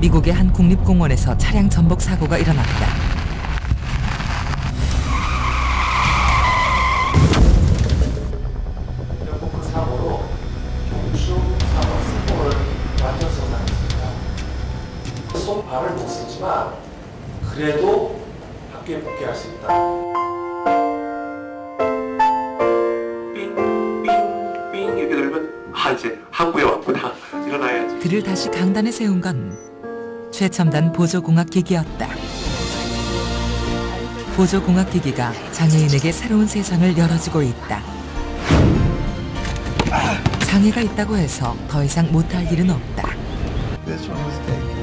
미국의 한 국립공원에서 차량 전복 사고가 일어났다. 그 사고로 경추 사고 승부를 완전 손상했습니다. 손 발을 못 쓰지만 그래도 학교에 복귀할 수 있다. 삥삥삥 이렇게 들으면 이제 한국에 왔구나. 일어나야지. 그를 다시 강단에 세운 건 최첨단 보조공학기기였다. 보조공학기기가 장애인에게 새로운 세상을 열어주고 있다. 장애가 있다고 해서 더 이상 못할 일은 없다. This one was taken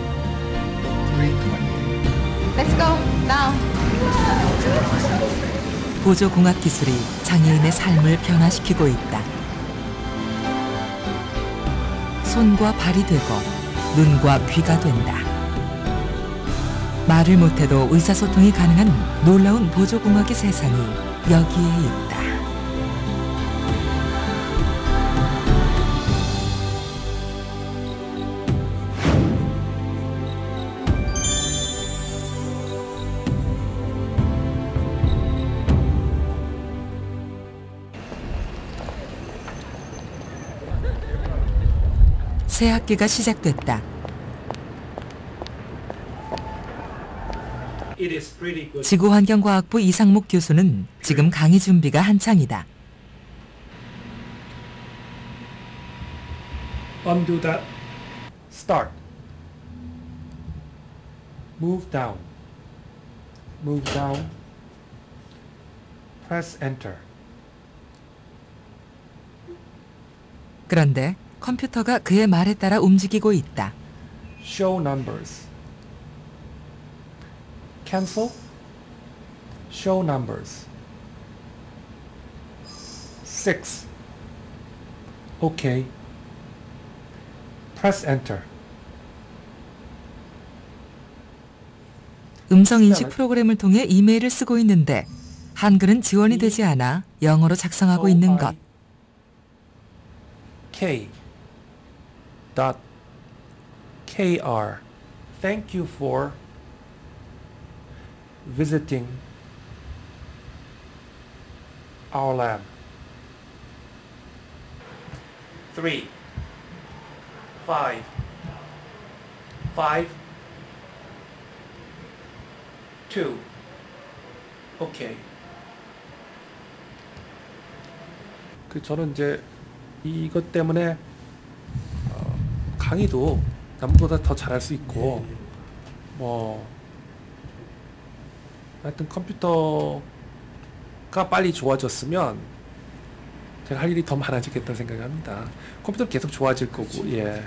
328. Let's go now. 보조공학 기술이 장애인의 삶을 변화시키고 있다. 손과 발이 되고 눈과 귀가 된다. 말을 못해도 의사소통이 가능한 놀라운 보조공학의 세상이 여기에 있다. 새 학기가 시작됐다. 지구환경과학부 이상목 교수는 지금 강의 준비가 한창이다. Undo that. Start. Move down. Move down. Press enter. 그런데 컴퓨터가 그의 말에 따라 움직이고 있다. Show numbers. Cancel. Show numbers. 6. OK. Press enter. 음성인식 프로그램을 통해 이메일을 쓰고 있는데 한글은 지원이 되지 않아 영어로 작성하고 있는 것. K. Dot. KR. Thank you for visiting our lab. 3, 5, 5, 2. 오케이. 저는 이제 이것 때문에 강의도 남보다 더 잘할 수 있고 하여튼 컴퓨터가 빨리 좋아졌으면 제가 할 일이 더 많아지겠다 생각합니다. 컴퓨터는 계속 좋아질 거고. 예.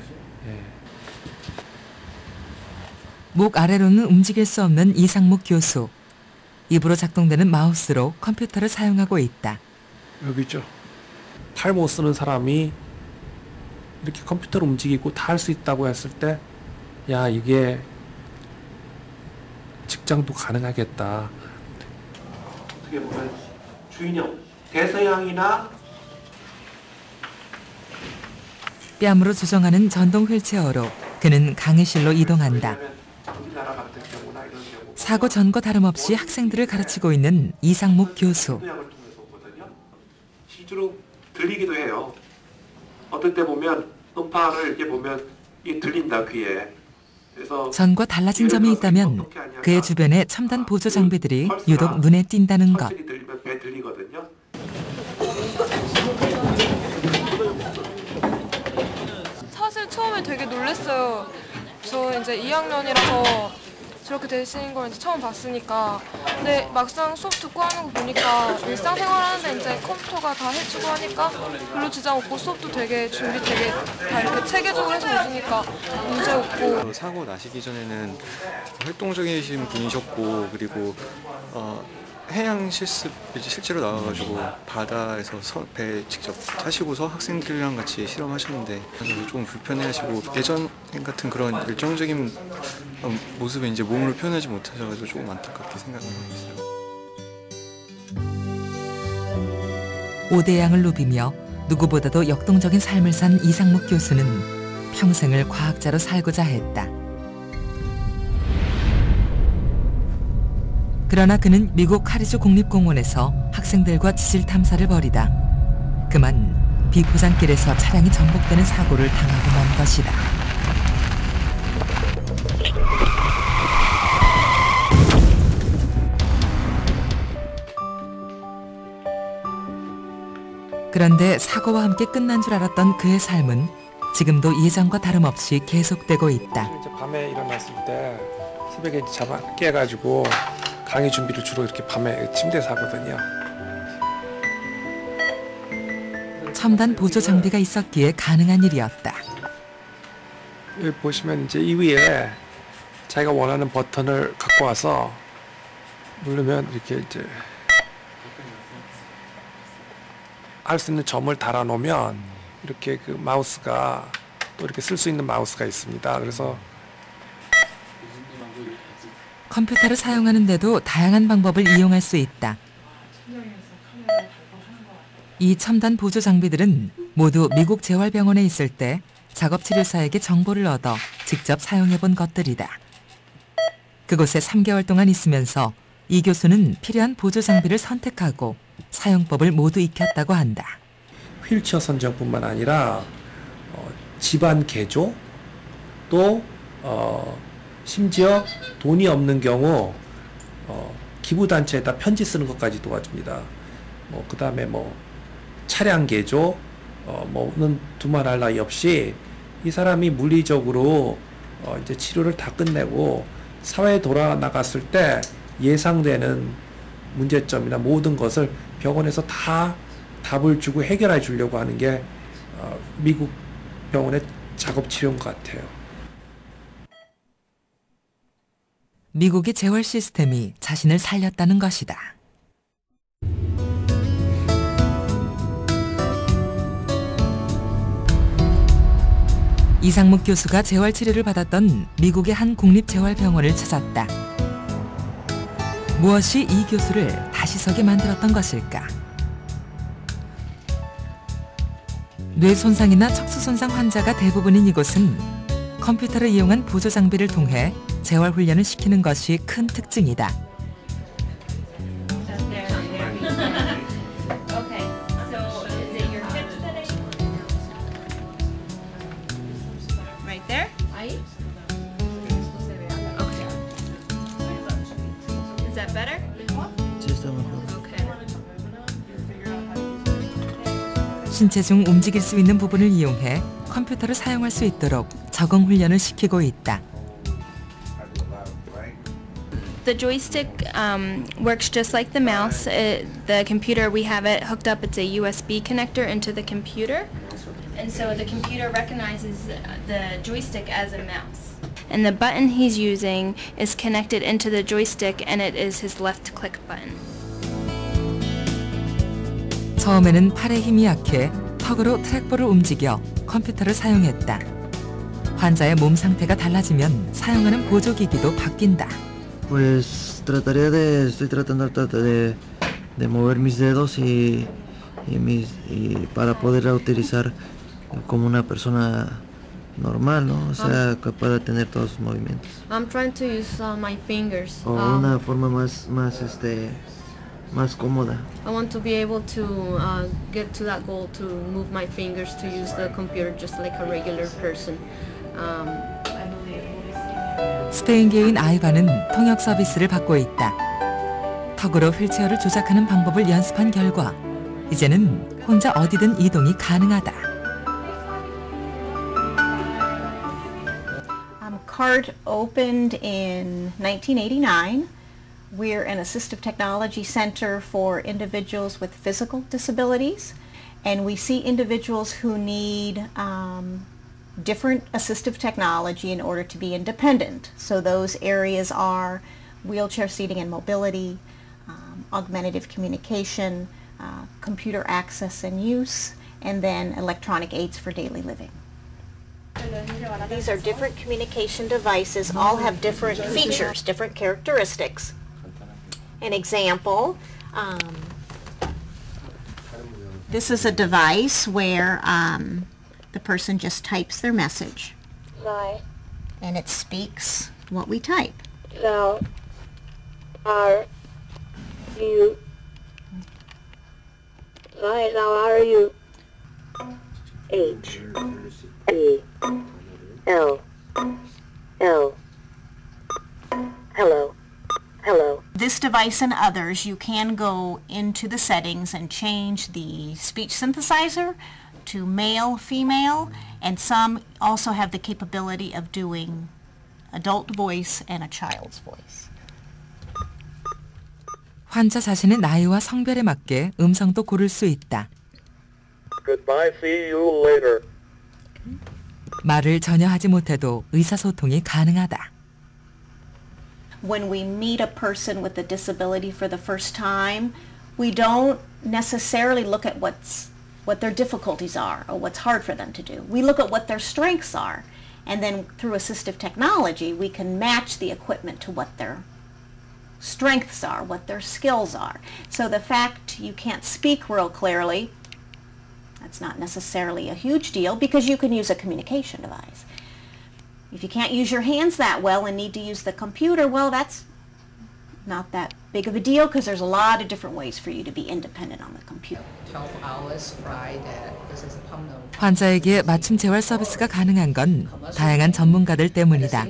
목 아래로는 움직일 수 없는 이상목 교수. 입으로 작동되는 마우스로 컴퓨터를 사용하고 있다. 여기 있죠. 팔 못 쓰는 사람이 이렇게 컴퓨터를 움직이고 다 할 수 있다고 했을 때, 야, 이게 직장도 가능하겠다. 어떻게 보면 주인형, 대서양이나 뺨으로 조정하는 전동 휠체어로 그는 강의실로 이동한다. 우리나라 같은 경우나 이런 경우 사고 전과 다름없이 학생들을 가르치고 있는 이상목 교수. 시주로 들리기도 해요. 어떨 때 보면 음파를 이렇게 보면 이게 들린다 귀에. 그래서 전과 달라진 점이 있다면 그의 주변의 첨단 보조 장비들이 유독 눈에 띈다는 것. 들리면 배 들리거든요. 사실 처음에 되게 놀랐어요. 저 이제 2학년이라서 저렇게 되시는 걸 이제 처음 봤으니까. 근데 막상 수업 듣고 하는 거 보니까 일상생활 하는데 이제 컴퓨터가 다 해주고 하니까 별로 지장 없고 수업도 되게 준비 되게 다 이렇게 체계적으로 해서 해주니까 문제 없고. 사고 나시기 전에는 활동적이신 분이셨고, 그리고 해양 실습 이제 실제로 나와가지고 바다에서 배 직접 타시고서 학생들이랑 같이 실험하셨는데 조금 불편해하시고 예전 같은 그런 열정적인 모습에 이제 몸으로 표현하지 못하셔가지고 조금 안타깝게 생각하고 있어요. 오대양을 누비며 누구보다도 역동적인 삶을 산 이상목 교수는 평생을 과학자로 살고자 했다. 그러나 그는 미국 카리주 국립공원에서 학생들과 지질 탐사를 벌이다 그만 비포장길에서 차량이 전복되는 사고를 당하고 만 것이다. 그런데 사고와 함께 끝난 줄 알았던 그의 삶은 지금도 예전과 다름없이 계속되고 있다. 이제 밤에 일어났을 때 새벽에 이제 깨가지고 강의 준비를 주로 이렇게 밤에 침대에서 하거든요. 첨단 보조 장비가 있었기에 가능한 일이었다. 여기 보시면 이제 이 위에 자기가 원하는 버튼을 갖고 와서 누르면 이렇게 이제 할 수 있는 점을 달아 놓으면 이렇게 그 마우스가 또 이렇게 쓸 수 있는 마우스가 있습니다. 그래서 컴퓨터를 사용하는데도 다양한 방법을 이용할 수 있다. 이 첨단 보조 장비들은 모두 미국 재활병원에 있을 때 작업치료사에게 정보를 얻어 직접 사용해본 것들이다. 그곳에 3개월 동안 있으면서 이 교수는 필요한 보조 장비를 선택하고 사용법을 모두 익혔다고 한다. 휠체어 선정뿐만 아니라 집안 개조 또 심지어 돈이 없는 경우 기부단체에다 편지 쓰는 것까지 도와줍니다. 그 다음에 차량 개조 뭐는 두말할 나위 없이 이 사람이 물리적으로 이제 치료를 다 끝내고 사회에 돌아나갔을 때 예상되는 문제점이나 모든 것을 병원에서 다 답을 주고 해결해 주려고 하는 게 미국 병원의 작업 치료인 것 같아요. 미국의 재활 시스템이 자신을 살렸다는 것이다. 이상묵 교수가 재활 치료를 받았던 미국의 한 국립재활병원을 찾았다. 무엇이 이 교수를 다시 서게 만들었던 것일까? 뇌 손상이나 척수 손상 환자가 대부분인 이곳은 컴퓨터를 이용한 보조 장비를 통해 재활 훈련을 시키는 것이 큰 특징이다. Right there? Ahí. Okay. Is that better? Sí, está mejor. Okay. 신체 중 움직일 수 있는 부분을 이용해 컴퓨터를 사용할 수 있도록 적응 훈련을 시키고 있다. The joystick works just like the mouse. The computer, we have it hooked up. It's a USB connector into the computer. And so the computer recognizes the joystick as a mouse. And the button he's using is connected into the joystick, and it is his left click button. 처음에는 팔의 힘이 약해 턱으로 트랙볼을 움직여 컴퓨터를 사용했다. 환자의 몸 상태가 달라지면 사용하는 보조기기도 바뀐다. Pues estoy tratando de mover mis dedos y para poder utilizar como una persona normal, ¿no? O sea, que pueda tener todos sus movimientos. I'm trying to use my fingers. O una forma más cómoda. I want to be able to get to that goal to move my fingers to use the computer just like a regular person. 스페인계인 아이바는 통역 서비스를 받고 있다. 턱으로 휠체어를 조작하는 방법을 연습한 결과 이제는 혼자 어디든 이동이 가능하다. CART opened in 1989. We're an assistive technology center for individuals with physical disabilities, and we see individuals who need different assistive technology in order to be independent. So those areas are wheelchair seating and mobility, augmentative communication, computer access and use, and then electronic aids for daily living. These are different communication devices, all have different features, different characteristics. An example, this is a device where the person just types their message. And it speaks what we type. Thou art you. Hi, how are you? H E L L. Hello. Hello. This device and others, you can go into the settings and change the speech synthesizer to male, female, and some also have the capability of doing adult voice and a child's voice. 환자 자신의 나이와 성별에 맞게 음성도 고를 수 있다. Goodbye. See you later. 말을 전혀 하지 못해도 의사소통이 가능하다. When we meet a person with a disability for the first time, we don't necessarily look at what their difficulties are or what's hard for them to do. We look at what their strengths are, and then through assistive technology, we can match the equipment to what their strengths are, what their skills are. So the fact you can't speak real clearly, that's not necessarily a huge deal because you can use a communication device. If you can't use your hands that well and need to use the computer, well, that's not that big of a deal because there's a lot of different ways for you to be independent on the computer. 12 hours flight that this is a permanent. 환자에게 맞춤 재활 서비스가 가능한 건 다양한 전문가들 때문이다.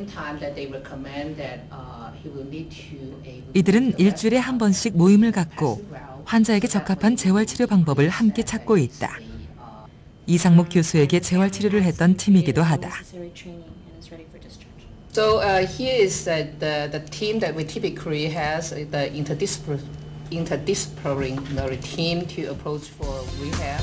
이들은 일주일에 한 번씩 모임을 갖고 환자에게 적합한 재활 치료 방법을 함께 찾고 있다. 이상목 교수에게 재활 치료를 했던 팀이기도 하다. So here is the team that we typically has the interdisciplinary team to approach for rehab.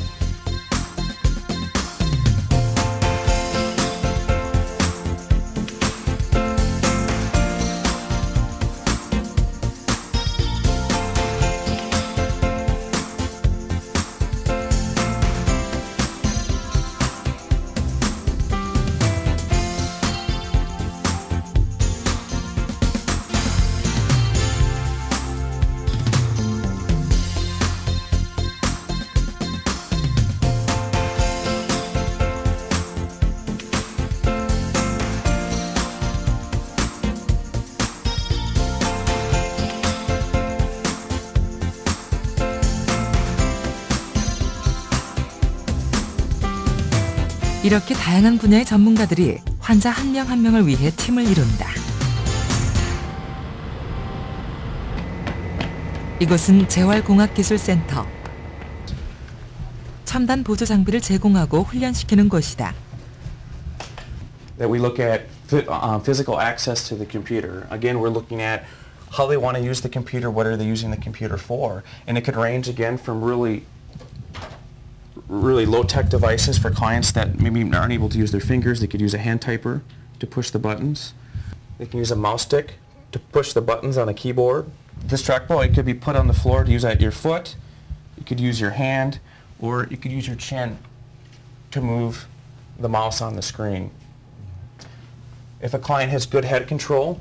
이렇게 다양한 분야의 전문가들이 환자 한 명 한 명을 위해 팀을 이룬다. 이곳은 재활공학기술센터. 첨단 보조 장비를 제공하고 훈련시키는 곳이다. That we look at physical access to the computer. Again, we're looking at how they want to use the computer, what are they using the computer for, and it could range again from really low-tech devices for clients that maybe aren't able to use their fingers. They could use a hand typer to push the buttons. They can use a mouse stick to push the buttons on a keyboard. This trackball, it could be put on the floor to use at your foot. You could use your hand, or you could use your chin to move the mouse on the screen. If a client has good head control,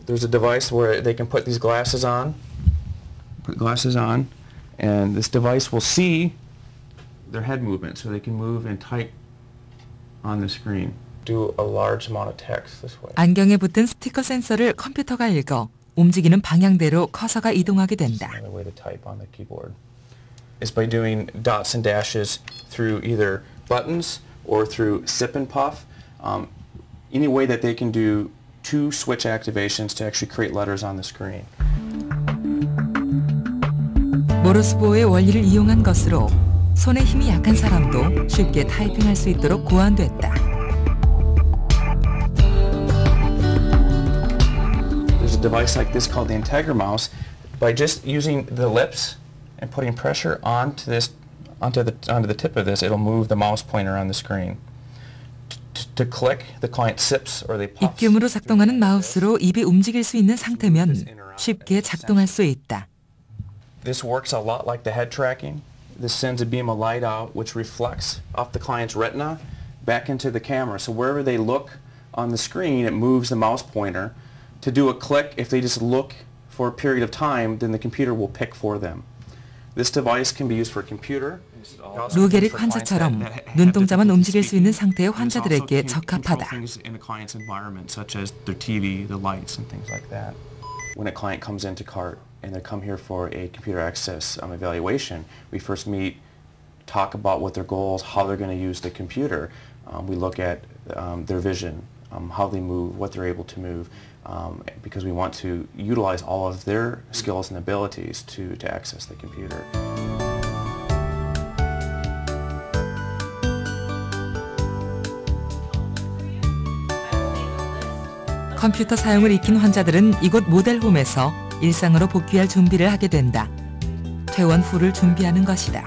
there's a device where they can put these glasses on, and this device will see their head movement, so they can move and type on the screen. Do a large amount of text this way. 안경에 붙은 스티커 센서를 컴퓨터가 읽어 움직이는 방향대로 커서가 이동하게 된다. Another way to type on the keyboard is by doing dots and dashes through either buttons or through sip and puff. Any way that they can do two switch activations to actually create letters on the screen. 모르스보의 원리를 이용한 것으로 손에 힘이 약한 사람도 쉽게 타이핑할 수 있도록 고안됐다. There's a device like this called the Integra mouse. By just using the lips and putting pressure onto the tip of this, it'll move the mouse pointer on the screen. To click, the client sips or they puff. 입김으로 작동하는 마우스로 입이 움직일 수 있는 상태면 쉽게 작동할 수 있다. This works a lot like the head tracking. This sends a beam of light out which reflects off the client's retina back into the camera. So wherever they look on the screen, it moves the mouse pointer. To do a click, if they just look for a period of time, then the computer will pick for them. This device can be used for a computer. 루게릭 환자처럼 눈동자만 움직일 수 있는 상태의 환자들에게 적합하다. In the client's environment, such as their TV, the lights, and things like that. When a client comes into CART, and they come here for a computer access evaluation, we first meet, talk about what their goals, how they're going to use the computer. We look at their vision, how they move, what they're able to move, because we want to utilize all of their skills and abilities to access the computer. 컴퓨터 사용을 익힌 환자들은 이곳 모델홈에서 일상으로 복귀할 준비를 하게 된다. 퇴원 후를 준비하는 것이다.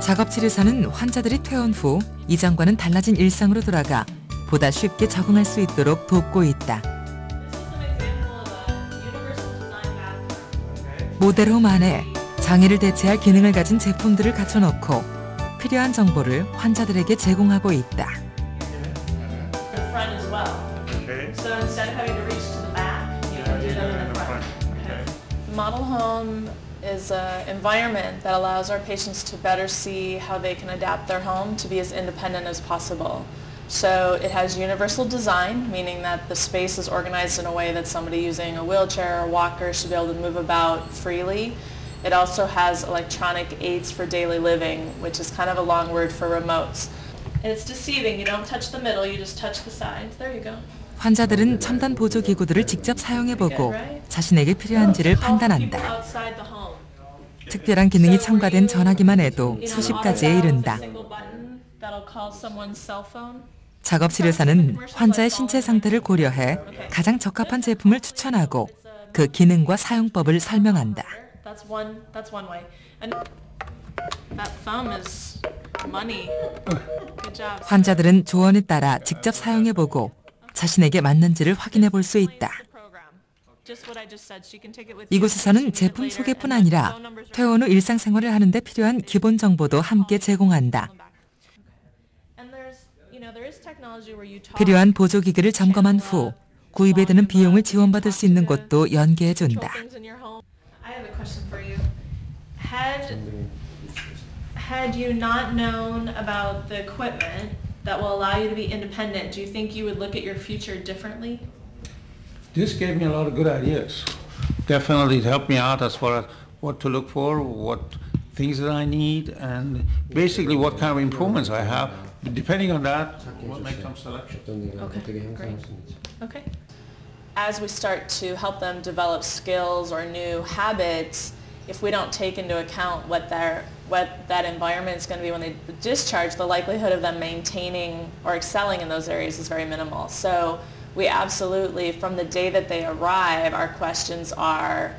작업치료사는 환자들이 퇴원 후 이전과는 달라진 일상으로 돌아가 보다 쉽게 적응할 수 있도록 돕고 있다. 모델홈 안에 장애를 대체할 기능을 가진 제품들을 갖춰놓고 필요한 정보를 환자들에게 제공하고 있다. Model home is an environment that allows our patients to better see how they can adapt their home to be as independent as possible. So it has universal design, meaning that the space is organized in a way that somebody using a wheelchair or walker should be able to move about freely. It also has electronic aids for daily living, which is kind of a long word for remotes. And it's deceiving. You don't touch the middle, you just touch the sides. There you go. 환자들은 첨단 보조 기구들을 직접 사용해보고 자신에게 필요한지를 판단한다. 특별한 기능이 첨가된 전화기만 해도 수십 가지에 이른다. 작업치료사는 환자의 신체 상태를 고려해 가장 적합한 제품을 추천하고 그 기능과 사용법을 설명한다. 환자들은 조언에 따라 직접 사용해보고 자신에게 맞는지를 확인해 볼 수 있다. 이곳에서는 제품 소개뿐 아니라 퇴원 후 일상생활을 하는 데 필요한 기본 정보도 함께 제공한다. 필요한 보조기기를 점검한 후 구입에 드는 비용을 지원받을 수 있는 곳도 연계해 준다. Had you not known about the equipment that will allow you to be independent, do you think you would look at your future differently? This gave me a lot of good ideas. Definitely it helped me out as far as what to look for, what things that I need, and basically what kind of improvements I have. Depending on that, we'll make some selection. Okay, great. Okay. As we start to help them develop skills or new habits, if we don't take into account what that environment is going to be when they discharge, the likelihood of them maintaining or excelling in those areas is very minimal. So we absolutely, from the day that they arrive, our questions are,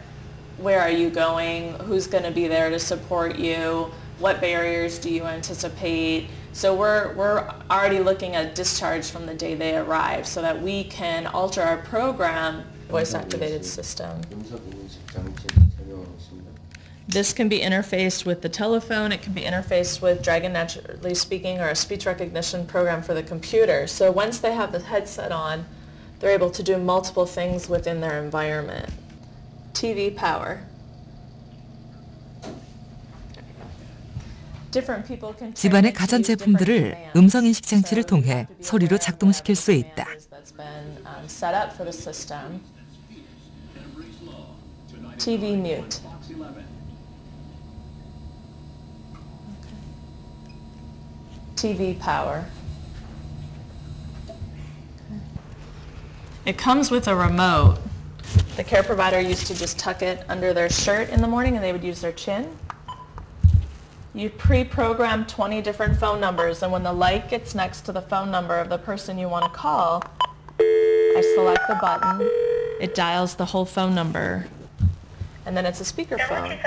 where are you going? Who's going to be there to support you? What barriers do you anticipate? So we're already looking at discharge from the day they arrive so that we can alter our program. Voice-activated system. This can be interfaced with the telephone. It can be interfaced with Dragon Naturally Speaking or a speech recognition program for the computer. So once they have the headset on, they're able to do multiple things within their environment. TV power. 집안의 가전제품들을 음성인식 장치를 통해 소리로 작동시킬 수 있다. TV mute. TV power. It comes with a remote. The care provider used to just tuck it under their shirt in the morning and they would use their chin. You pre-program 20 different phone numbers, and when the light gets next to the phone number of the person you want to call, I select the button, it dials the whole phone number, and then it's a speakerphone.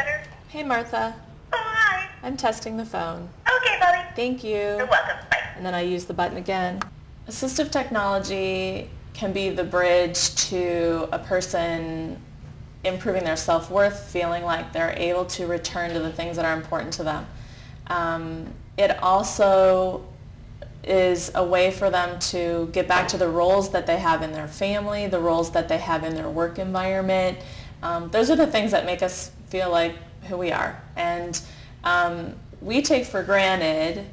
Hey Martha. Oh, hi. I'm testing the phone. Okay, Bobby. Thank you. You're welcome. Bye. And then I use the button again. Assistive technology can be the bridge to a person improving their self-worth, feeling like they're able to return to the things that are important to them. It also is a way for them to get back to the roles that they have in their family, the roles that they have in their work environment. Those are the things that make us feel like who we are. And we take for granted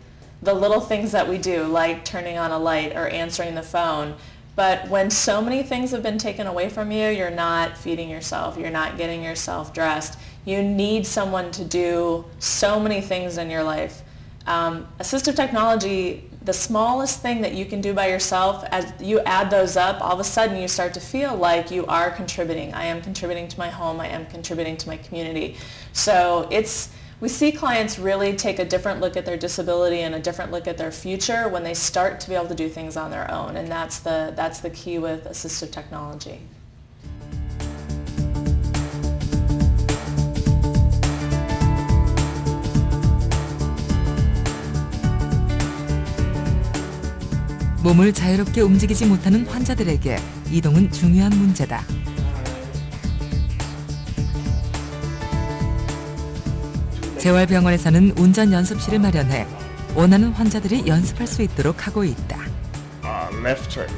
the little things that we do, like turning on a light or answering the phone. But when so many things have been taken away from you, you're not feeding yourself, you're not getting yourself dressed. You need someone to do so many things in your life. Assistive technology, the smallest thing that you can do by yourself, as you add those up, all of a sudden you start to feel like you are contributing. I am contributing to my home, I am contributing to my community. So we see clients really take a different look at their disability and a different look at their future when they start to be able to do things on their own, and that's the key with assistive technology. 몸을 자유롭게 움직이지 못하는 환자들에게 이동은 중요한 문제다. 재활병원에서는 운전 연습실을 마련해 원하는 환자들이 연습할 수 있도록 하고 있다. Left turn.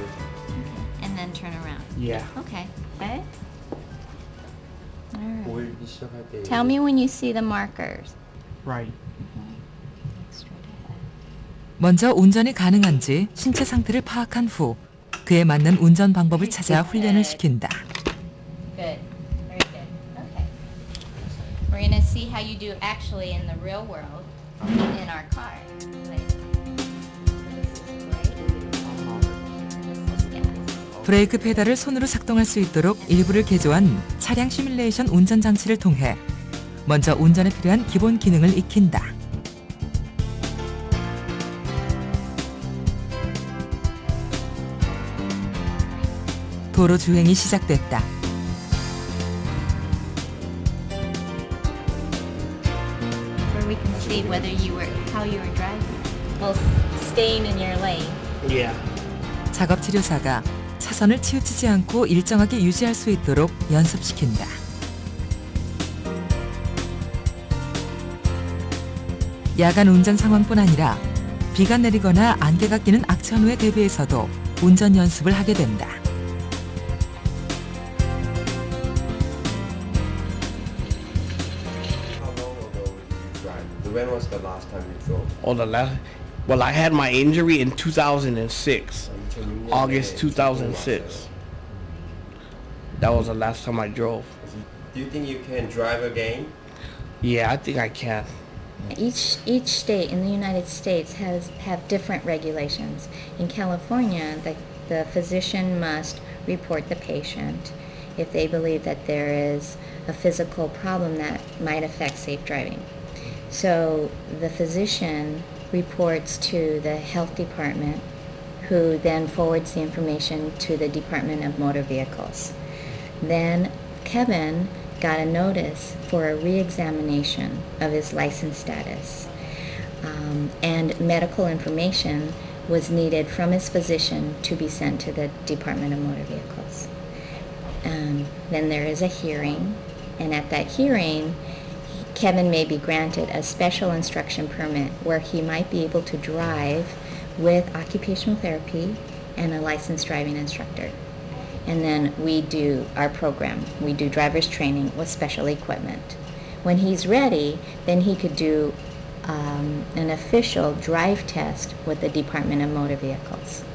And then turn around. Yeah. Okay. Okay. All right. Tell me when you see the markers. Right. 먼저 운전이 가능한지 신체 상태를 파악한 후 그에 맞는 운전 방법을 찾아 훈련을 시킨다. Good. Very good. Okay. We're going to see how you do actually in the real world in our car. 브레이크 페달을 손으로 작동할 수 있도록 일부를 개조한 차량 시뮬레이션 운전 장치를 통해 먼저 운전에 필요한 기본 기능을 익힌다. 도로 주행이 시작됐다. Where we can see whether how you were driving. Well, staying in your lane. Yeah. 작업 치료사가 차선을 치우치지 않고 일정하게 유지할 수 있도록 연습시킨다. 야간 운전 상황뿐 아니라 비가 내리거나 안개가 끼는 악천후에 대비해서도 운전 연습을 하게 된다. When was the last time you drove? Well, I had my injury in 2006, August 2006. That was the last time I drove. Do you think you can drive again? Yeah, I think I can. Each state in the United States have different regulations. In California, the physician must report the patient if they believe that there is a physical problem that might affect safe driving. So the physician reports to the health department, who then forwards the information to the Department of Motor Vehicles. Then Kevin got a notice for a re-examination of his license status, and medical information was needed from his physician to be sent to the Department of Motor Vehicles. Then there is a hearing, and at that hearing, Kevin may be granted a special instruction permit where he might be able to drive with occupational therapy and a licensed driving instructor. And then we do our program. We do driver's training with special equipment. When he's ready, then he could do an official drive test with the Department of Motor Vehicles.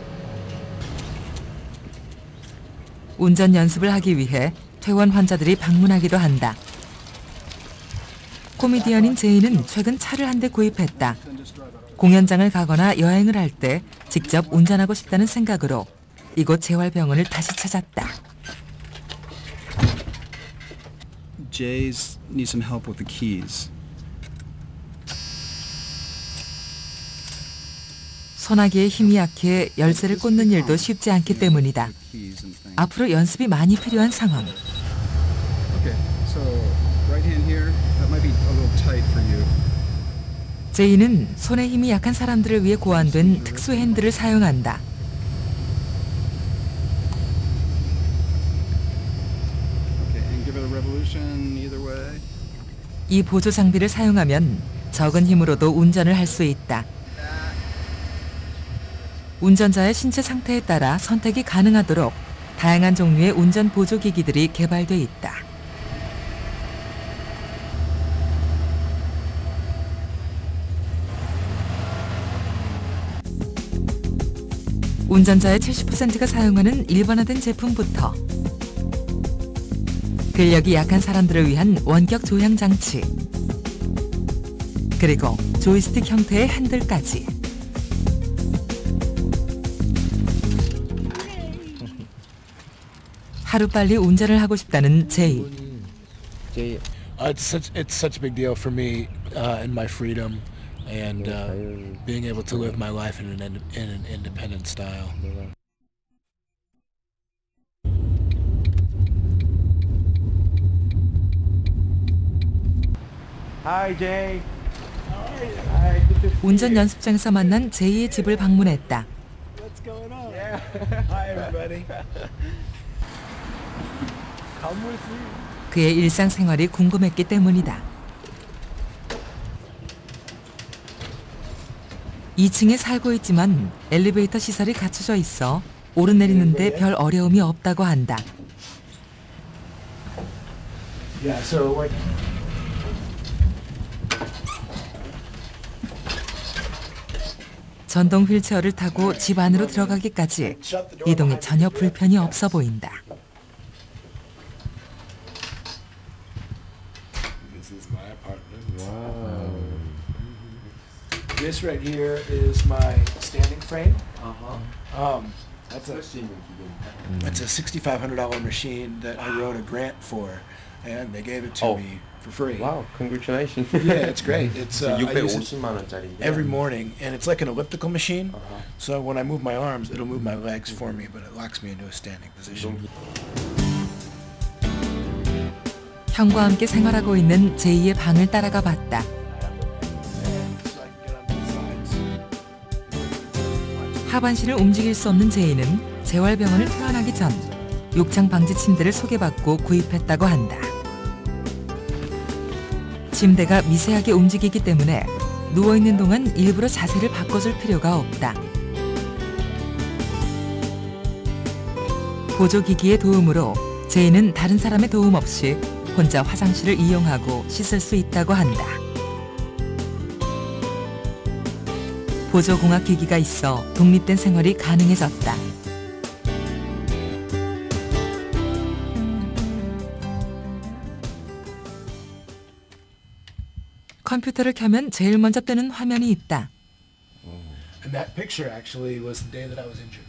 운전 연습을 하기 위해 퇴원 환자들이 방문하기도 한다. 코미디언인 제이는 최근 차를 한 대 구입했다. 공연장을 가거나 여행을 할 때 직접 운전하고 싶다는 생각으로 이곳 재활병원을 다시 찾았다. Jay's needs some help with the keys. 소나기에 힘이 약해 열쇠를 꽂는 일도 쉽지 않기 때문이다. 앞으로 연습이 많이 필요한 상황. Okay, so right hand here. That might be a little tight for you. 제이는 손에 힘이 약한 사람들을 위해 고안된 특수 핸들을 사용한다. Okay, and give it a revolution either way. 이 보조 장비를 사용하면 적은 힘으로도 운전을 할 수 있다. 운전자의 신체 상태에 따라 선택이 가능하도록 다양한 종류의 운전 보조 기기들이 개발돼 있다. 운전자의 70%가 사용하는 일반화된 제품부터 근력이 약한 사람들을 위한 원격 조향 장치, 그리고 조이스틱 형태의 핸들까지. 하루빨리 운전을 하고 싶다는 제이. It's such a big deal for me and my freedom and being able to live my life in an independent style. Hi, Jay. 운전 연습장에서 만난 제이의 집을 방문했다. What's going on? Yeah. Hi, everybody. Come with me. 그의 일상생활이 궁금했기 때문이다. 2층에 살고 있지만 엘리베이터 시설이 갖춰져 있어 오르내리는데 별 어려움이 없다고 한다. Yeah, so like 전동 휠체어를 타고 집 안으로 들어가기까지 이동에 전혀 불편이 없어 보인다. This is my apartment. Wow. This right here is my standing frame. That's a $6,500 machine that I wrote a grant for, and they gave it to me for free. Wow, congratulations. Yeah, it's great. It's I use it 650만 원짜리. every morning, and it's like an elliptical machine. So when I move my arms, it'll move my legs for me, but it locks me into a standing position. 형과 함께 생활하고 있는 제이의 방을 따라가 봤다. 하반신을 움직일 수 없는 제이는 재활병원을 퇴원하기 전 욕창 방지 침대를 소개받고 구입했다고 한다. 침대가 미세하게 움직이기 때문에 누워있는 동안 일부러 자세를 바꿔줄 필요가 없다. 보조기기의 도움으로 제이는 다른 사람의 도움 없이 혼자 화장실을 이용하고 씻을 수 있다고 한다. 보조공학 기기가 있어 독립된 생활이 가능해졌다. 컴퓨터를 켜면 제일 먼저 뜨는 화면이 있다. And that picture actually was the day that I was injured.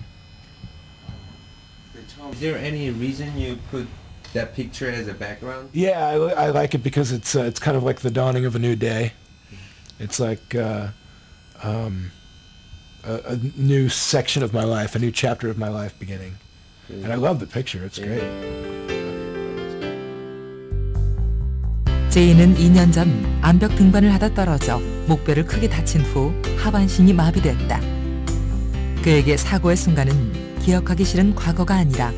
Is there any reason you put that picture as a background? Yeah, I like it because it's kind of like the dawning of a new day. It's like a new section of my life, a new chapter of my life beginning. And I love the picture. It's great. 제이는 2년 전 암벽 등반을 하다 떨어져 목뼈를 크게 다친 후 하반신이 마비됐다. 그에게 사고의 순간은 기억하기 싫은 과거가 아니라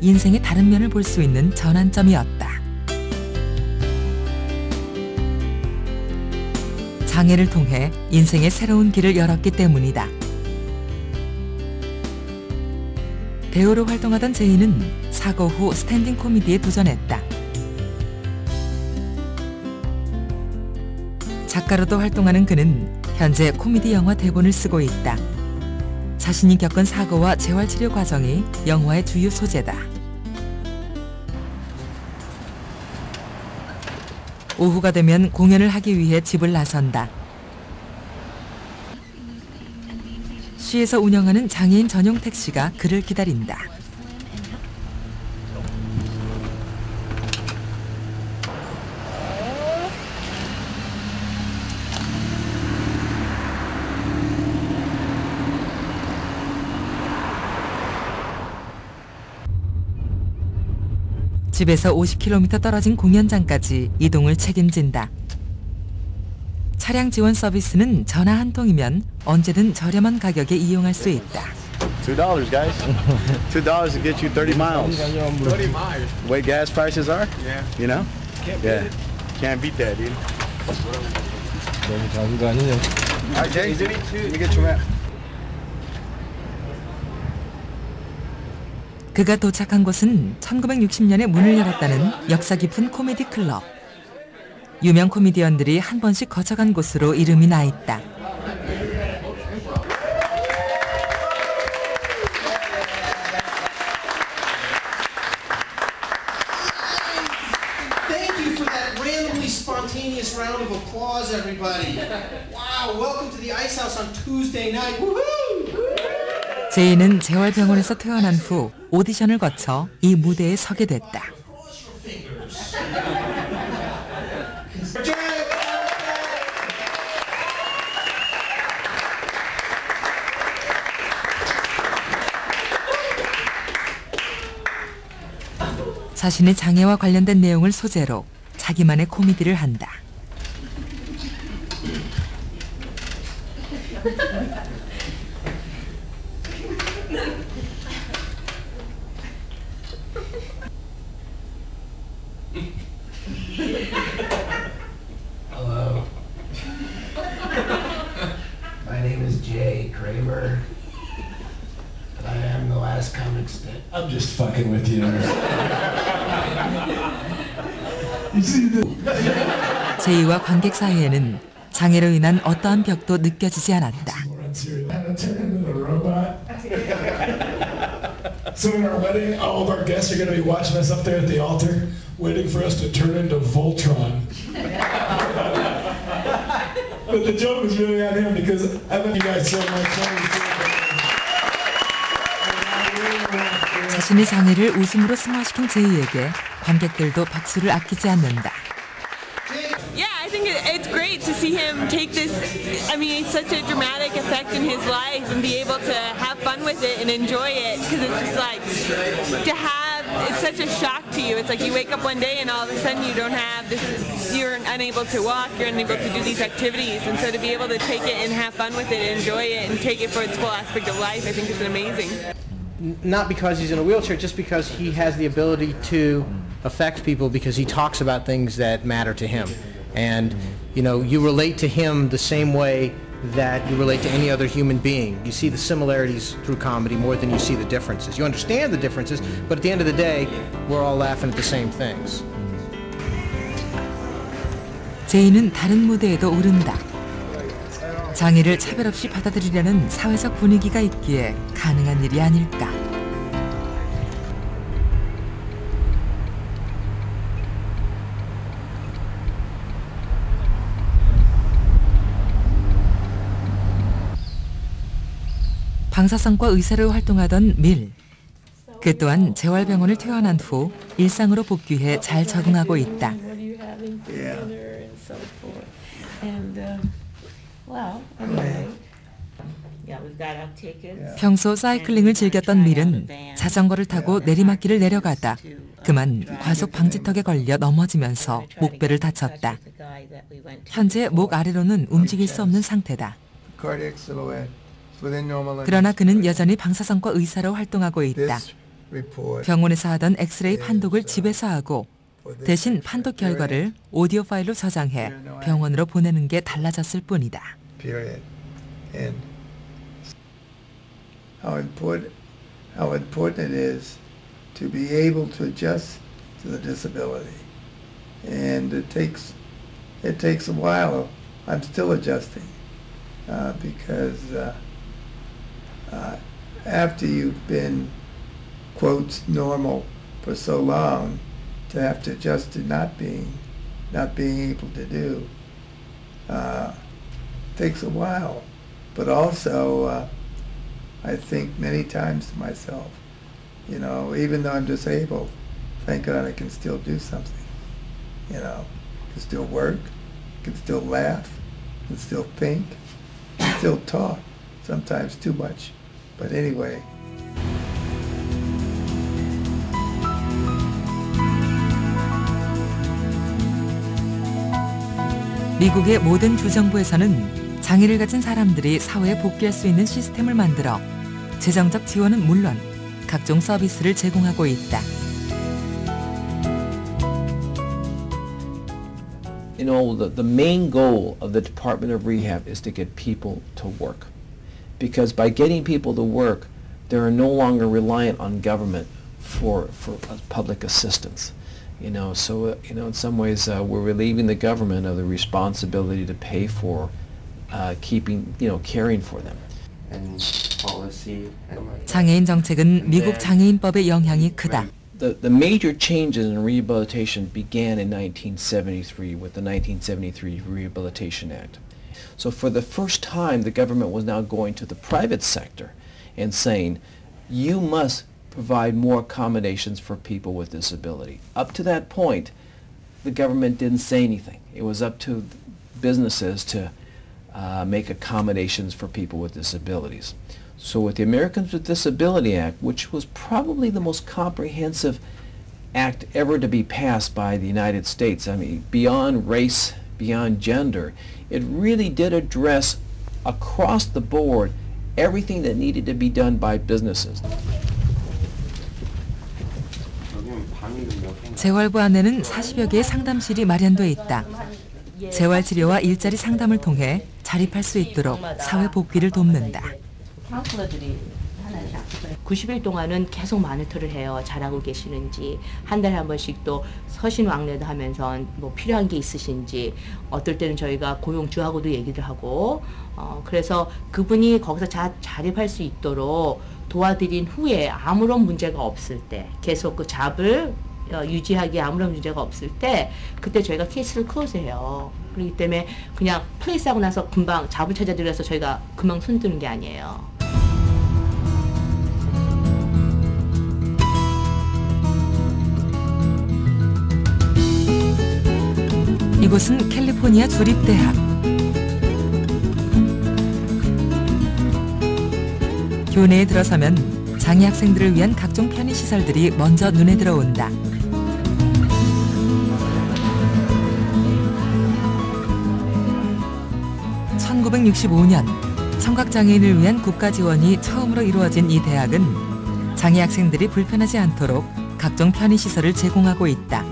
인생의 다른 면을 볼 수 있는 전환점이었다. 장애를 통해 인생의 새로운 길을 열었기 때문이다. 배우로 활동하던 제이는 사고 후 스탠딩 코미디에 도전했다. 작가로도 활동하는 그는 현재 코미디 영화 대본을 쓰고 있다. 자신이 겪은 사고와 재활치료 과정이 영화의 주요 소재다. 오후가 되면 공연을 하기 위해 집을 나선다. 시에서 운영하는 장애인 전용 택시가 그를 기다린다. 집에서 50km 떨어진 공연장까지 이동을 책임진다. 차량 지원 서비스는 전화 한 통이면 언제든 저렴한 가격에 이용할 수 있다. $2, guys. $2 to get you 30 miles. 30 miles. The way gas prices are, you know? Can't beat that, dude. 너무 작은 거 아니냐? All right, Jay, let me get your map. 그가 도착한 곳은 1960년에 문을 열었다는 역사 깊은 코미디 클럽. 유명 코미디언들이 한 번씩 거쳐간 곳으로 이름이 나 있다. spontaneous round of applause, everybody. Wow, welcome to the Ice House on Tuesday night. Woohoo! 제이는 재활병원에서 퇴원한 후 오디션을 거쳐 이 무대에 서게 됐다. 자신의 장애와 관련된 내용을 소재로 자기만의 코미디를 한다. Hello. My name is Jay Kramer. And I am the last comic that I'm just fucking with you. 제이와 관객 사이에는 장애로 인한 어떠한 벽도 느껴지지 않았다. So in our wedding, all of our guests are going to be watching us up there at the altar, waiting for us to turn into Voltron. But the joke is really on him because I love you guys so much. 자신의 장애를 웃음으로 승화시킨 제이에게 관객들도 박수를 아끼지 않는다. Yeah, I think it's great to see him take this. I mean, it's such a dramatic effect in his life and be able to have fun with it and enjoy it because it's just like to have. It's such a shock to you. It's like you wake up one day and all of a sudden you don't have this. You're unable to walk. You're unable to do these activities, and so to be able to take it and have fun with it, and enjoy it, and take it for its full aspect of life, I think is amazing. Not because he's in a wheelchair, just because he has the ability to affect people because he talks about things that matter to him. And, you know, you relate to him the same way that you relate to any other human being. You see the similarities through comedy more than you see the differences. You understand the differences, but at the end of the day, we're all laughing at the same things. 제이는 다른 무대에도 오른다. 장애를 차별 없이 받아들이려는 사회적 분위기가 있기에 가능한 일이 아닐까. 방사선과 의사로 활동하던 밀. 그 또한 재활병원을 퇴원한 후 일상으로 복귀해 잘 적응하고 있다. 평소 사이클링을 즐겼던 밀은 자전거를 타고 내리막길을 내려가다 그만 과속 방지턱에 걸려 넘어지면서 목뼈를 다쳤다. 현재 목 아래로는 움직일 수 없는 상태다. 그러나 그는 여전히 방사선과 의사로 활동하고 있다. 병원에서 하던 엑스레이 판독을 집에서 하고 대신 판독 결과를 오디오 파일로 저장해 병원으로 보내는 게 달라졌을 뿐이다. How important it is to be able to adjust to the disability, and it takes a while. I'm still adjusting because after you've been quotes normal for so long, to have to adjust to not being able to do takes a while, but also. I think many times to myself, you know, even though I'm disabled, thank God I can still do something, you know, can still work, can still laugh, can still think, can still talk, sometimes too much, but anyway. 미국의 모든 주정부에서는 장애를 가진 사람들이 사회에 복귀할 수 있는 시스템을 만들어 재정적 지원은 물론 각종 서비스를 제공하고 있다. You know, the main goal of the Department of Rehab is to get people to work. Because by getting people to work, they are no longer reliant on government for public assistance. You know, so, you know, in some ways we're relieving the government of the responsibility to pay for keeping, you know, caring for them. 장애인 정책은 미국 장애인법의 영향이 크다. the major changes in rehabilitation began in 1973 with the 1973 Rehabilitation Act. So for the first time, the government was now going to the private sector and saying, you must provide more accommodations for people with disability. Up to that point, the government didn't say anything. It was up to businesses to make accommodations for people with disabilities. So with the Americans with Disability Act, which was probably the most comprehensive act ever to be passed by the United States, I mean, beyond race, beyond gender, it really did address across the board everything that needed to be done by businesses. 재활부 안에는 40여 개의 상담실이 마련돼 있다. 재활치료와 일자리 상담을 통해 자립할 수 있도록 사회 복귀를 돕는다. 카운슬러들이 90일 동안은 계속 모니터를 해요. 잘하고 계시는지. 한 달에 한 번씩 또 서신왕래도 하면서 뭐 필요한 게 있으신지, 어떨 때는 저희가 고용주하고도 얘기를 하고, 그래서 그분이 거기서 자립할 수 있도록 도와드린 후에 아무런 문제가 없을 때, 계속 그 잡을 유지하기에 아무런 문제가 없을 때, 그때 저희가 케이스를 클로즈해요. 그렇기 때문에 그냥 플레이스하고 나서 금방 잡을 찾아드려서 저희가 금방 손드는 게 아니에요. 이곳은 캘리포니아 주립대학. 교내에 들어서면 장애 학생들을 위한 각종 편의시설들이 먼저 눈에 들어온다. (1965년) 청각장애인을 위한 국가 지원이 처음으로 이루어진 이 대학은 장애 학생들이 불편하지 않도록 각종 편의시설을 제공하고 있다.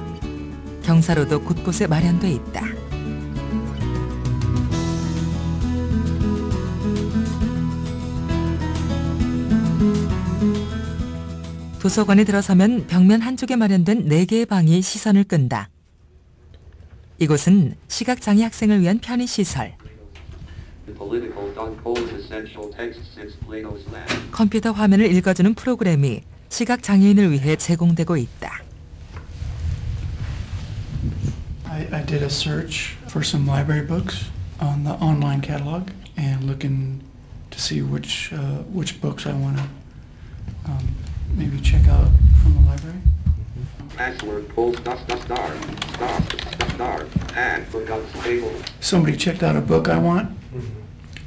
경사로도 곳곳에 마련돼 있다. 도서관에 들어서면 벽면 한쪽에 마련된 4개의 방이 시선을 끈다. 이곳은 시각장애 학생을 위한 편의시설. 컴퓨터 화면을 읽어주는 프로그램이 시각장애인을 위해 제공되고 있다. I did a search for some library books on the online catalog and looking to see which books I want to maybe check out from the library. Somebody checked out a book I want,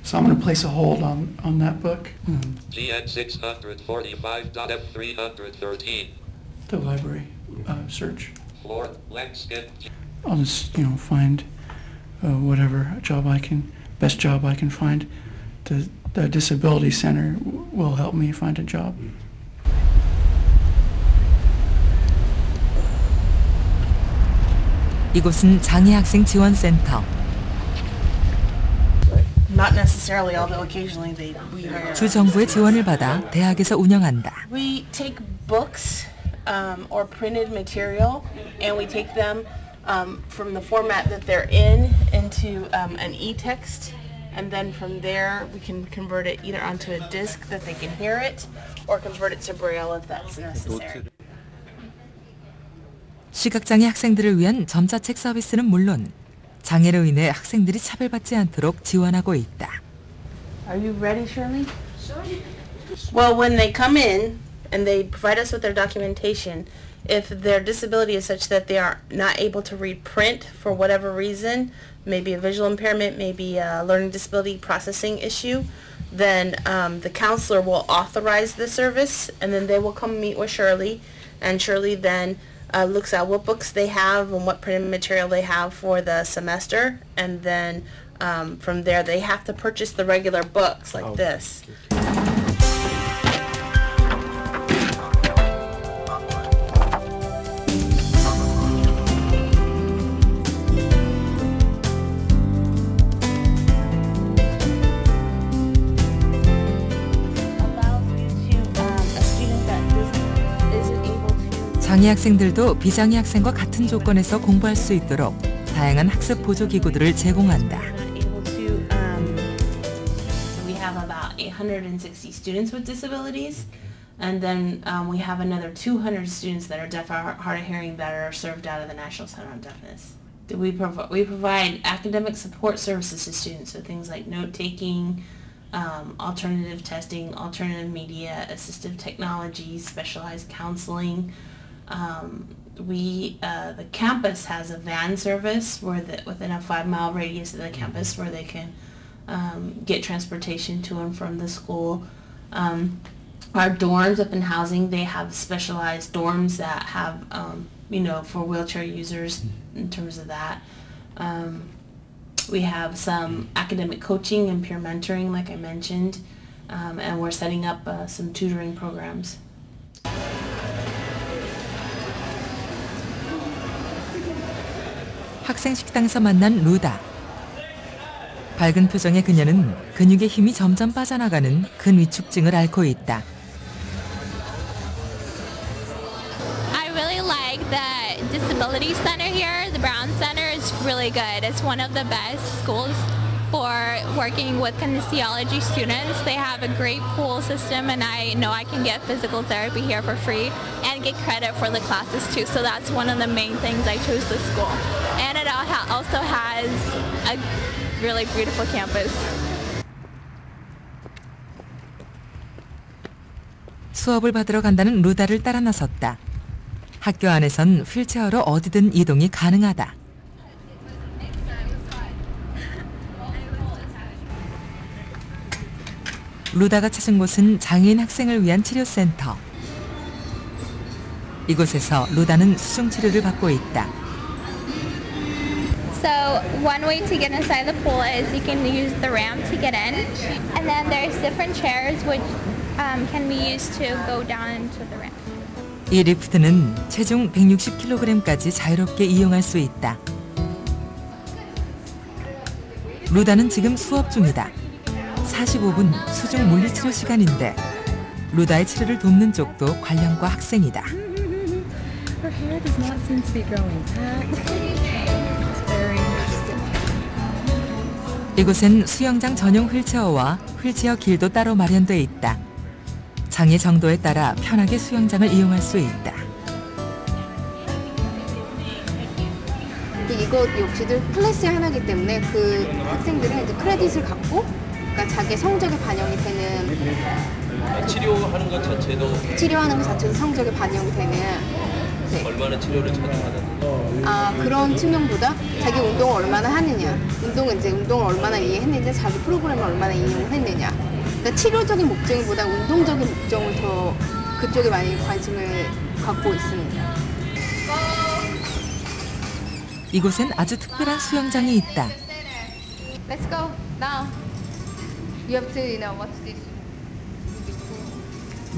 so I'm going to place a hold on that book. GN 645.F313. The library search. Floor landscape. I'll just, find whatever job best job I can find. The disability center will help me find a job. 이곳은 장애학생 지원센터. Not necessarily, although occasionally we hire. 주 정부의 지원을 받아 대학에서 운영한다. We take books or printed material, and we take them from the format that they're in into an e-text, and then from there we can convert it either onto a disc that they can hear it, or convert it to Braille if that's necessary. 시각장애 학생들을 위한 점자책 서비스는 물론 장애로 인해 학생들이 차별받지 않도록 지원하고 있다. Are you ready, Shirley? Sure. Well, when they come in and they provide us with their documentation, if their disability is such that they are not able to read print for whatever reason, maybe a visual impairment, maybe a learning disability processing issue, then the counselor will authorize the service, and then they will come meet with Shirley, and Shirley then looks at what books they have and what printed material they have for the semester, and then from there they have to purchase the regular books like this. 장애 학생들도 비장애 학생과 같은 조건에서 공부할 수 있도록 다양한 학습 보조 기구들을 제공한다. We have about 860 students with disabilities. And then we have another 200 students that are deaf or hard of hearing that are served out of the National Center on Deafness. We provide academic support services to students, so things like note-taking, alternative testing, alternative media, assistive technology, specialized counseling. The campus has a van service within a 5-mile radius of the campus where they can get transportation to and from the school. Our dorms up in housing, they have specialized dorms that have, for wheelchair users in terms of that. We have some academic coaching and peer mentoring, like I mentioned, and we're setting up some tutoring programs. 학생 식당에서 만난 루다. 밝은 표정의 그녀는 근육의 힘이 점점 빠져나가는 근위축증을 앓고 있다. I really like the disability center here. The Brown Center is really good. It's one of the best schools for working with kinesiology students. They have a great pool system, and I know I can get physical therapy here for free and get credit for the classes too. So that's one of the main things I chose this school. And it also has a really beautiful campus. 수업을 받으러 간다는 루다를 따라 나섰다. 학교 안에선 휠체어로 어디든 이동이 가능하다. 루다가 찾은 곳은 장애인 학생을 위한 치료센터. 이곳에서 루다는 수중 치료를 받고 있다. So one way to get inside the pool is you can use the ramp to get in, and then there's different chairs which can be used to go down into the ramp. 이 리프트는 체중 160kg까지 자유롭게 이용할 수 있다. 루다는 지금 수업 중이다. 45분 수중 물리치료 시간인데 루다의 치료를 돕는 쪽도 관련과 학생이다. Her hair does not seem to be growing back. 이곳엔 수영장 전용 휠체어와 휠체어 길도 따로 마련돼 있다. 장애 정도에 따라 편하게 수영장을 이용할 수 있다. 이거 역시도 클래스 하나이기 때문에 그 학생들은 이제 크레딧을 갖고, 그러니까 자기 성적에 반영이 되는. 치료하는 것 자체도. 치료하는 것 자체도 성적에 반영이 되는. 네. 얼마나 치료를 찾아가는지. 그런 측면보다 자기 운동을 얼마나 하느냐, 운동을 얼마나 이해했느냐, 자기 프로그램을 얼마나 이용을 했느냐. 그러니까 치료적인 목적보다 운동적인 목적을 더 그쪽에 많이 관심을 갖고 있습니다. 이곳엔 아주 특별한 수영장이 있다. Let's go now. You have to, watch this.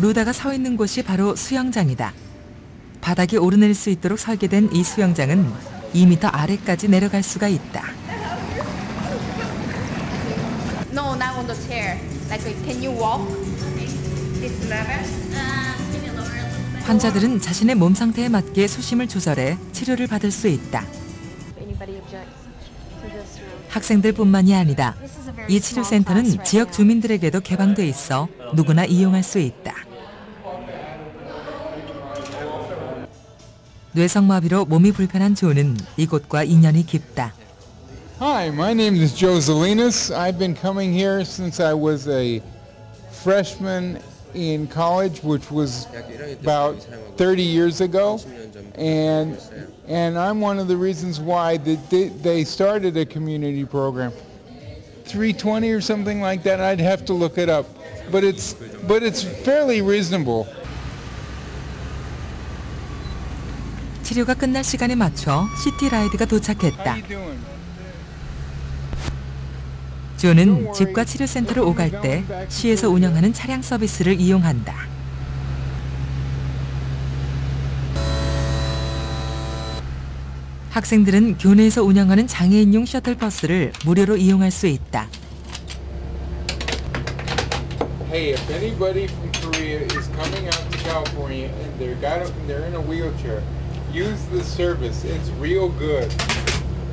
루다가 서 있는 곳이 바로 수영장이다. 바닥이 오르내릴 수 있도록 설계된 이 수영장은 2m 아래까지 내려갈 수가 있다. No, not on the chair. Like, can you walk? This level? 환자들은 자신의 몸 상태에 맞게 수심을 조절해 치료를 받을 수 있다. 학생들뿐만이 아니다. 이 치료센터는 지역 주민들에게도 개방돼 있어 누구나 이용할 수 있다. 뇌성마비로 몸이 불편한 조는 이곳과 인연이 깊다. Hi, my name is Joe Zelinas. I've been coming here since I was a freshman in college, which was about 30 years ago. And I'm one of the reasons why they started a community program. 320 or something like that. I'd have to look it up. But it's fairly reasonable. 치료가 끝날 시간에 맞춰 시티라이드가 도착했다. 조는 집과 치료센터를 오갈 때 시에서 운영하는 차량 서비스를 이용한다. 학생들은 교내에서 운영하는 장애인용 셔틀버스를 무료로 이용할 수 있다. Hey, if anybody from Korea is coming out to California and they're in a wheelchair, use this service. It's real good.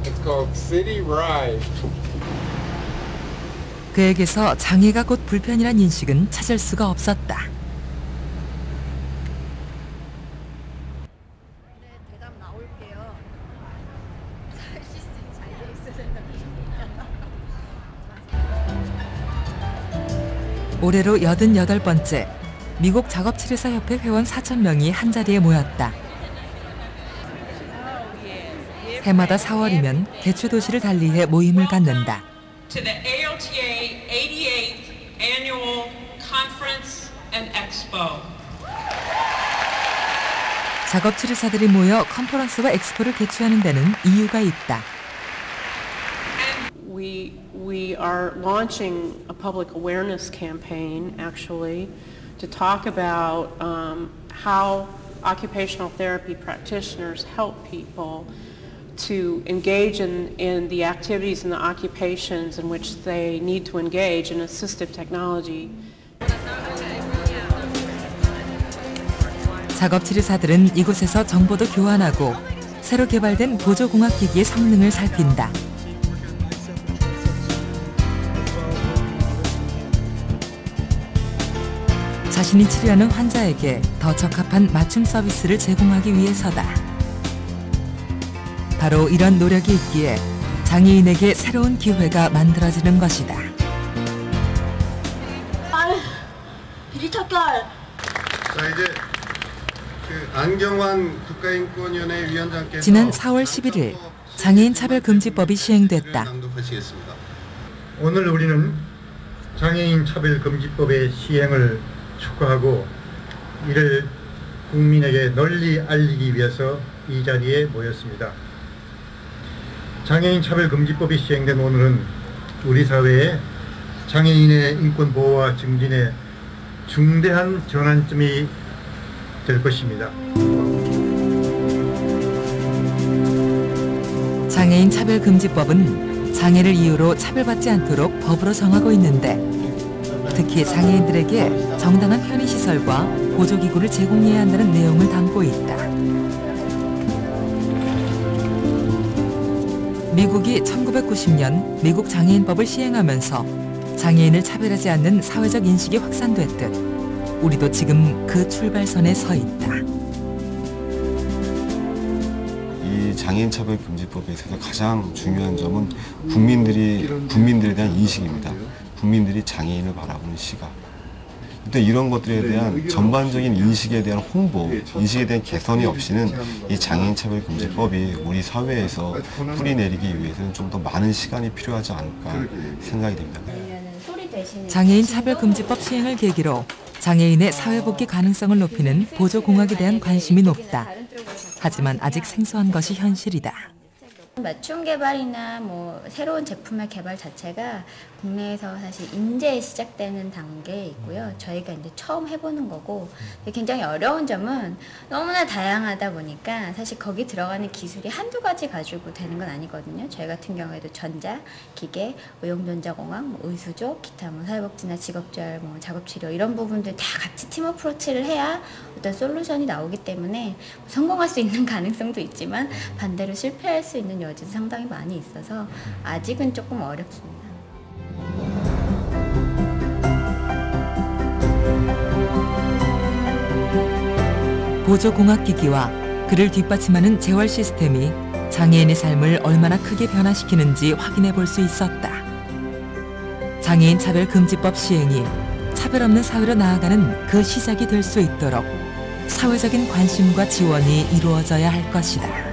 It's called City Ride. 그에게서 장애가 곧 불편이란 인식은 찾을 수가 없었다. 올해로 88번째 미국 작업치료사협회 회원 4,000명이 한자리에 모였다. 해마다 4월이면 개최도시를 달리해 모임을 갖는다. To the ALTA 88th Annual Conference and Expo. 작업치료사들이 모여 컨퍼런스와 엑스포를 개최하는 데는 이유가 있다. We are launching a public awareness campaign, actually, to talk about how occupational therapy practitioners help people to engage in the activities and the occupations in which they need to engage in assistive technology. 작업치료사들은 이곳에서 정보도 교환하고 새로 개발된 보조공학기기의 성능을 살핀다. 자신이 치료하는 환자에게 더 적합한 맞춤 서비스를 제공하기 위해서다. 바로 이런 노력이 있기에 장애인에게 새로운 기회가 만들어지는 것이다. 비리터결. 자, 이제 안경환 국가인권위원회 위원장께서 지난 4월 11일 장애인 차별금지법이 시행됐다. 오늘 우리는 장애인 차별금지법의 시행을 축하하고 이를 국민에게 널리 알리기 위해서 이 자리에 모였습니다. 장애인 차별금지법이 시행된 오늘은 우리 사회에 장애인의 인권 보호와 증진에 중대한 전환점이 될 것입니다. 장애인 차별금지법은 장애를 이유로 차별받지 않도록 법으로 정하고 있는데 특히 장애인들에게 정당한 편의시설과 보조기구를 제공해야 한다는 내용을 담고 있다. 미국이 1990년 미국 장애인법을 시행하면서 장애인을 차별하지 않는 사회적 인식이 확산됐듯 우리도 지금 그 출발선에 서 있다. 이 장애인 차별금지법에 있어서 가장 중요한 점은 국민들에 대한 인식입니다. 국민들이 장애인을 바라보는 시각. 근데 이런 것들에 대한 전반적인 인식에 대한 홍보, 인식에 대한 개선이 없이는 이 장애인 차별금지법이 우리 사회에서 뿌리내리기 위해서는 좀 더 많은 시간이 필요하지 않을까 생각이 됩니다. 장애인 차별금지법 시행을 계기로 장애인의 사회복귀 가능성을 높이는 보조공학에 대한 관심이 높다. 하지만 아직 생소한 것이 현실이다. 맞춤 개발이나 뭐 새로운 제품의 개발 자체가 국내에서 사실 인제 시작되는 단계에 있고요. 저희가 이제 처음 해보는 거고 굉장히 어려운 점은 너무나 다양하다 보니까 사실 거기 들어가는 기술이 한두 가지 가지고 되는 건 아니거든요. 저희 같은 경우에도 전자, 기계, 의용전자공학, 뭐 의수조, 기타 뭐 사회복지나 직업재활, 뭐 작업치료 이런 부분들 다 같이 팀 어프로치를 해야 어떤 솔루션이 나오기 때문에 성공할 수 있는 가능성도 있지만 반대로 실패할 수 있는 여지도 상당히 많이 있어서 아직은 조금 어렵습니다. 보조공학기기와 그를 뒷받침하는 재활 시스템이 장애인의 삶을 얼마나 크게 변화시키는지 확인해 볼 수 있었다. 장애인 차별금지법 시행이 차별 없는 사회로 나아가는 그 시작이 될 수 있도록 사회적인 관심과 지원이 이루어져야 할 것이다.